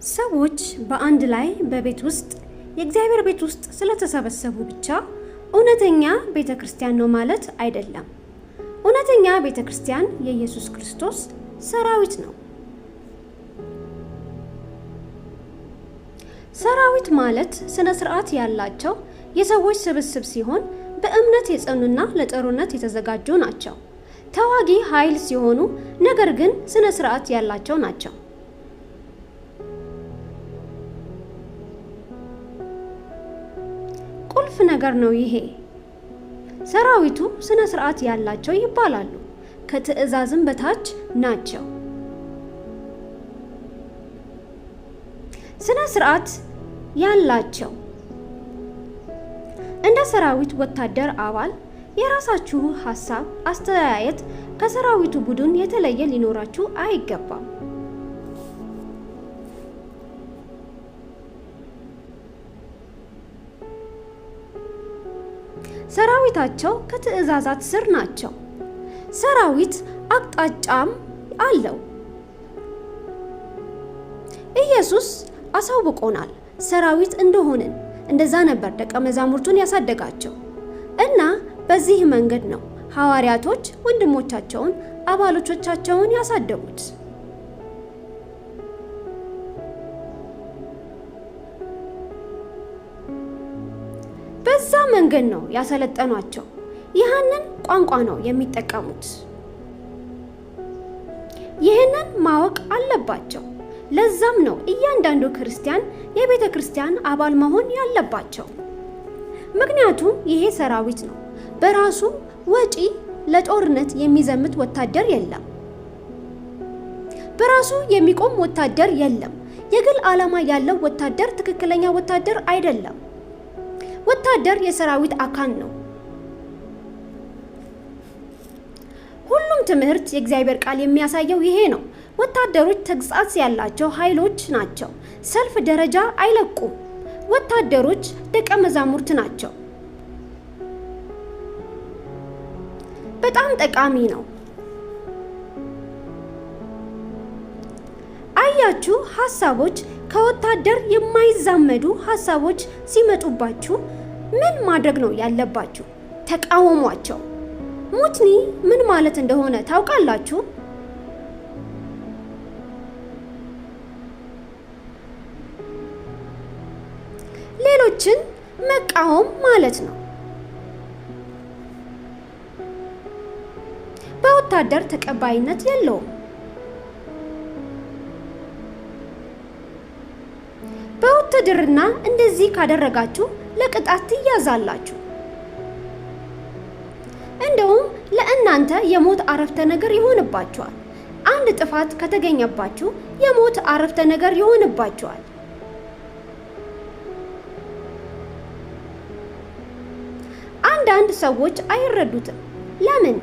ሰዎች በአንድ ላይ በቤት ውስጥ የእግዚአብሔር ቤት ውስጥ ስለተሰበሰቡ ብቻ እውነተኛ ቤተ ክርስቲያን ነው ማለት አይደለም። እውነተኛ ቤተ ክርስቲያን የኢየሱስ ክርስቶስ ሰራዊት ነው። ሰራዊት ማለት ስነ ስርዓት ያላቸው የሰዎች ስብስብ ሲሆን በእምነት የጸኑና ለጦርነት የተዘጋጁ ናቸው። ተዋጊ ኃይል ሲሆኑ ነገር ግን ስነ ስርዓት ያላቸው ናቸው። ቁልፍ ነገር ነው ይሄ። ሰራዊቱ ስነ ስርዓት ያላቸው ይባላሉ፣ ከትዕዛዝም በታች ናቸው። ስነ ስርዓት ያላቸው እንደ ሰራዊት ወታደር አባል የራሳችሁ ሐሳብ፣ አስተያየት ከሰራዊቱ ቡድን የተለየ ሊኖራችሁ አይገባም። ሰራዊታቸው ከትዕዛዛት ስር ናቸው። ሰራዊት አቅጣጫም አለው። ኢየሱስ አሳውቆናል ሰራዊት እንደሆንን። እንደዛ ነበር ደቀ መዛሙርቱን ያሳደጋቸው እና በዚህ መንገድ ነው ሐዋርያቶች ወንድሞቻቸውን አባሎቻቸውን ያሳደጉት። በዛ መንገድ ነው ያሰለጠኗቸው። ይህንን ቋንቋ ነው የሚጠቀሙት። ይህንን ማወቅ አለባቸው። ለዛም ነው እያንዳንዱ ክርስቲያን የቤተ ክርስቲያን አባል መሆን ያለባቸው። ምክንያቱም ይሄ ሰራዊት ነው። በራሱ ወጪ ለጦርነት የሚዘምት ወታደር የለም። በራሱ የሚቆም ወታደር የለም። የግል ዓላማ ያለው ወታደር ትክክለኛ ወታደር አይደለም። ወታደር የሰራዊት አካል ነው። ሁሉም ትምህርት የእግዚአብሔር ቃል የሚያሳየው ይሄ ነው። ወታደሮች ተግሳጽ ያላቸው ኃይሎች ናቸው። ሰልፍ ደረጃ አይለቁም። ወታደሮች ደቀ መዛሙርት ናቸው። በጣም ጠቃሚ ነው። አያችሁ፣ ሐሳቦች ከወታደር የማይዛመዱ ሐሳቦች ሲመጡባችሁ ምን ማድረግ ነው ያለባችሁ? ተቃወሟቸው። ሙትኒ ምን ማለት እንደሆነ ታውቃላችሁ? ሌሎችን መቃወም ማለት ነው። በወታደር ተቀባይነት የለውም። በውትድርና እንደዚህ ካደረጋችሁ ለቅጣት ትያዛላችሁ። እንደውም ለእናንተ የሞት አረፍተ ነገር ይሆንባችኋል። አንድ ጥፋት ከተገኘባችሁ የሞት አረፍተ ነገር ይሆንባችኋል። አንዳንድ ሰዎች አይረዱትም። ለምን?